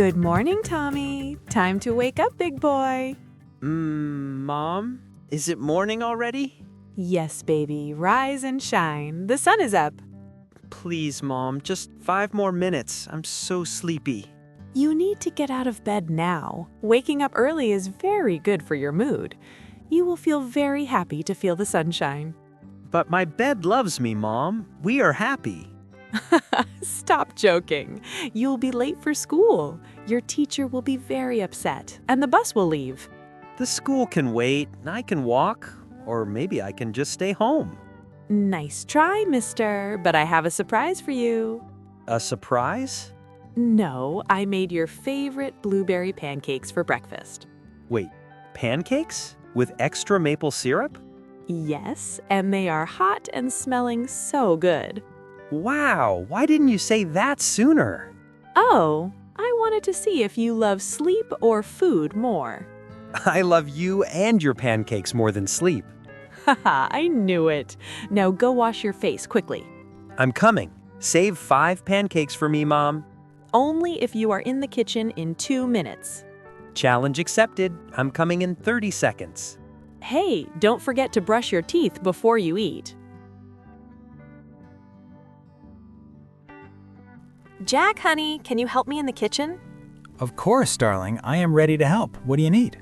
Good morning, Tommy. Time to wake up, big boy. Mom? Is it morning already? Yes, baby. Rise and shine. The sun is up. Please, Mom, just 5 more minutes. I'm so sleepy. You need to get out of bed now. Waking up early is very good for your mood. You will feel very happy to feel the sunshine. But my bed loves me, Mom. We are happy. Stop joking. You'll be late for school. Your teacher will be very upset, and the bus will leave. The school can wait. I can walk. Or maybe I can just stay home. Nice try, mister, but I have a surprise for you. A surprise? No, I made your favorite blueberry pancakes for breakfast. Wait, pancakes? With extra maple syrup? Yes, and they are hot and smelling so good. Wow, why didn't you say that sooner? Oh, I wanted to see if you love sleep or food more. I love you and your pancakes more than sleep. Haha, I knew it. Now go wash your face quickly. I'm coming. Save 5 pancakes for me, Mom. Only if you are in the kitchen in 2 minutes. Challenge accepted. I'm coming in 30 seconds. Hey, don't forget to brush your teeth before you eat. Jack, honey, can you help me in the kitchen? Of course, darling. I am ready to help. What do you need?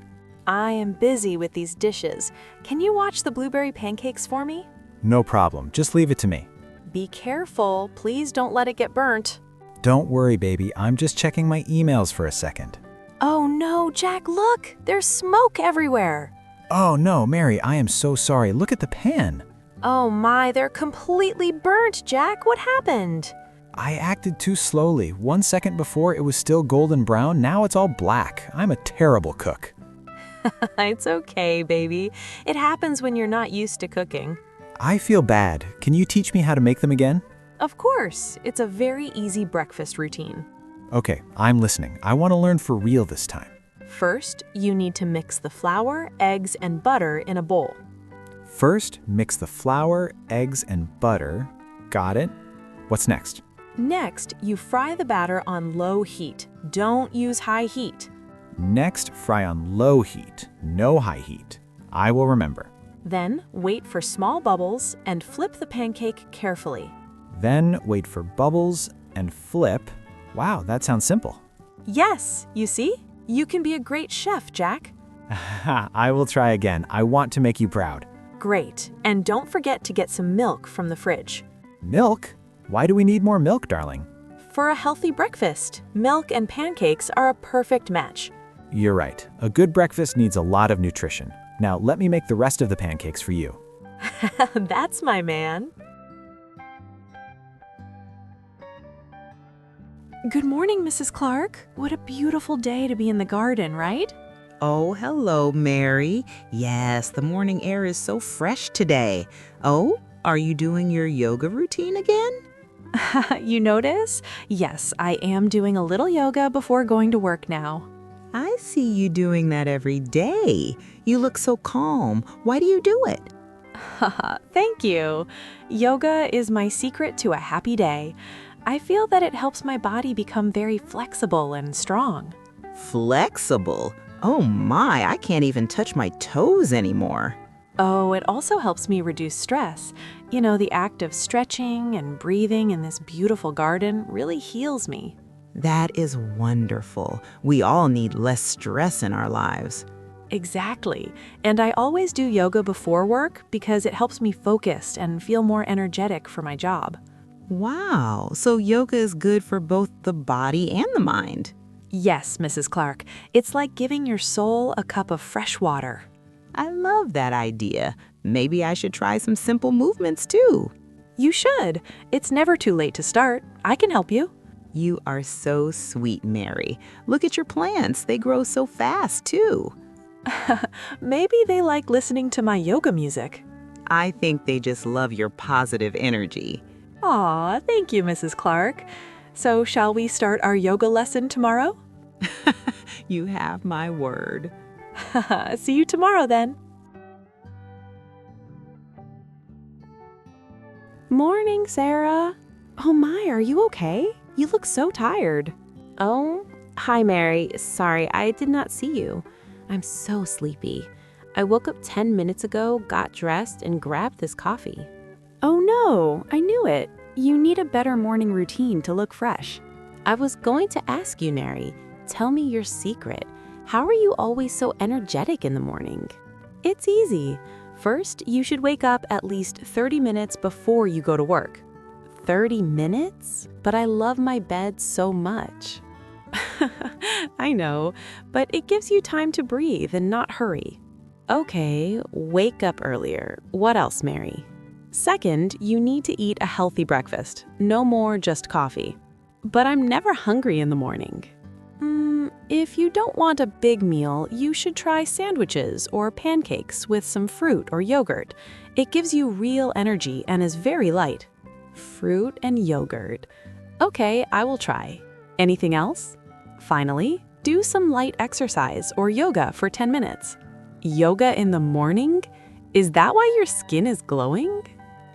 I am busy with these dishes. Can you watch the blueberry pancakes for me? No problem. Just leave it to me. Be careful. Please don't let it get burnt. Don't worry, baby. I'm just checking my emails for a second. Oh no, Jack, look! There's smoke everywhere. Oh no, Mary, I am so sorry. Look at the pan. Oh my, they're completely burnt, Jack. What happened? I acted too slowly. 1 second before it was still golden brown, now it's all black. I'm a terrible cook. It's okay, baby. It happens when you're not used to cooking. I feel bad. Can you teach me how to make them again? Of course, it's a very easy breakfast routine. Okay, I'm listening. I want to learn for real this time. First, you need to mix the flour, eggs, and butter in a bowl. First, mix the flour, eggs, and butter. Got it. What's next? Next, you fry the batter on low heat. Don't use high heat. Next, fry on low heat, no high heat. I will remember. Then, wait for small bubbles and flip the pancake carefully. Then, wait for bubbles and flip. Wow, that sounds simple. Yes, you see? You can be a great chef, Jack. I will try again. I want to make you proud. Great. And don't forget to get some milk from the fridge. Milk? Why do we need more milk, darling? For a healthy breakfast, milk and pancakes are a perfect match. You're right. A good breakfast needs a lot of nutrition. Now, let me make the rest of the pancakes for you. That's my man. Good morning, Mrs. Clark. What a beautiful day to be in the garden, right? Oh, hello, Mary. Yes, the morning air is so fresh today. Oh, are you doing your yoga routine again? You notice? Yes, I am doing a little yoga before going to work now. I see you doing that every day. You look so calm. Why do you do it? Thank you. Yoga is my secret to a happy day. I feel that it helps my body become very flexible and strong. Flexible? Oh my, I can't even touch my toes anymore. Oh, it also helps me reduce stress. You know, the act of stretching and breathing in this beautiful garden really heals me. That is wonderful. We all need less stress in our lives. Exactly. And I always do yoga before work because it helps me focus and feel more energetic for my job. Wow, so yoga is good for both the body and the mind. Yes, Mrs. Clark. It's like giving your soul a cup of fresh water. I love that idea. Maybe I should try some simple movements too. You should. It's never too late to start. I can help you. You are so sweet, Mary. Look at your plants. They grow so fast too. Maybe they like listening to my yoga music. I think they just love your positive energy. Aw, thank you, Mrs. Clark. So shall we start our yoga lesson tomorrow? You have my word. See you tomorrow then. Morning, Sarah. Oh my, are you okay? You look so tired. Oh, Hi, Mary. Sorry, I did not see you. I'm so sleepy. I woke up 10 minutes ago, got dressed, and grabbed this coffee. Oh no, I knew it. You need a better morning routine to look fresh. I was going to ask you, Mary, tell me your secret. How are you always so energetic in the morning? It's easy. First, you should wake up at least 30 minutes before you go to work. 30 minutes? But I love my bed so much. I know, but it gives you time to breathe and not hurry. Okay, wake up earlier. What else, Mary? Second, you need to eat a healthy breakfast. No more just coffee. But I'm never hungry in the morning. If you don't want a big meal, you should try sandwiches or pancakes with some fruit or yogurt. It gives you real energy and is very light. Fruit and yogurt. Okay, I will try. Anything else? Finally, do some light exercise or yoga for 10 minutes. Yoga in the morning? Is that why your skin is glowing?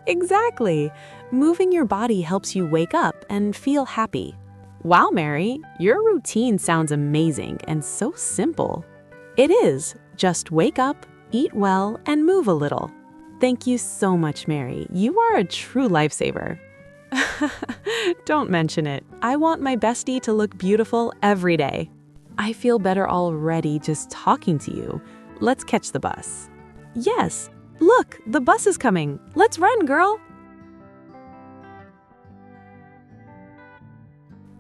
Exactly. Moving your body helps you wake up and feel happy. Wow, Mary, your routine sounds amazing and so simple. It is. Just wake up, eat well, and move a little. Thank you so much, Mary. You are a true lifesaver. Don't mention it. I want my bestie to look beautiful every day. I feel better already just talking to you. Let's catch the bus. Yes, look, the bus is coming. Let's run, girl.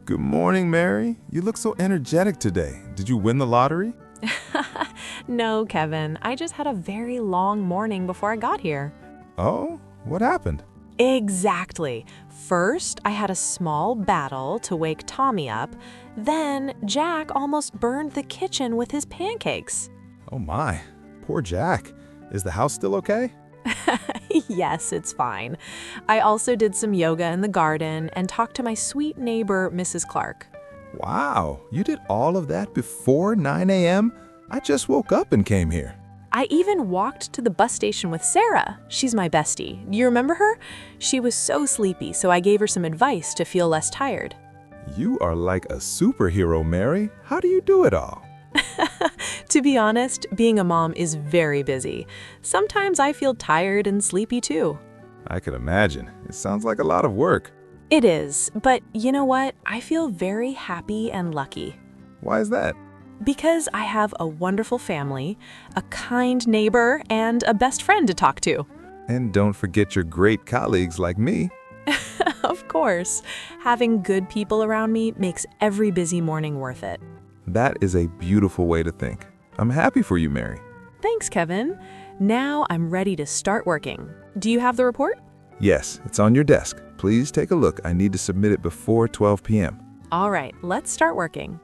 Good morning, Mary. You look so energetic today. Did you win the lottery? No, Kevin. I just had a very long morning before I got here. Oh, what happened? Exactly. First, I had a small battle to wake Tommy up. Then, Jack almost burned the kitchen with his pancakes. Oh my, poor Jack. Is the house still okay? Yes, it's fine. I also did some yoga in the garden and talked to my sweet neighbor, Mrs. Clark. Wow, you did all of that before 9 a.m.? I just woke up and came here. I even walked to the bus station with Sarah. She's my bestie. You remember her? She was so sleepy, so I gave her some advice to feel less tired. You are like a superhero, Mary. How do you do it all? To be honest, being a mom is very busy. Sometimes I feel tired and sleepy too. I can imagine. It sounds like a lot of work. It is, but you know what? I feel very happy and lucky. Why is that? Because I have a wonderful family, a kind neighbor, and a best friend to talk to. And don't forget your great colleagues like me. Of course. Having good people around me makes every busy morning worth it. That is a beautiful way to think. I'm happy for you, Mary. Thanks, Kevin. Now I'm ready to start working. Do you have the report? Yes, it's on your desk. Please take a look. I need to submit it before 12 p.m. All right, let's start working.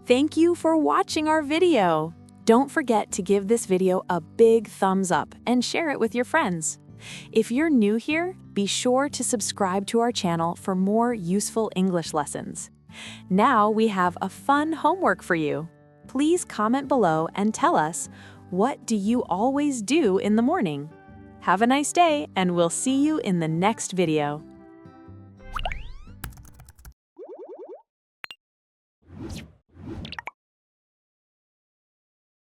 Thank you for watching our video. Don't forget to give this video a big thumbs up and share it with your friends. If you're new here, be sure to subscribe to our channel for more useful English lessons. Now we have a fun homework for you. Please comment below and tell us, what do you always do in the morning? Have a nice day, and we'll see you in the next video.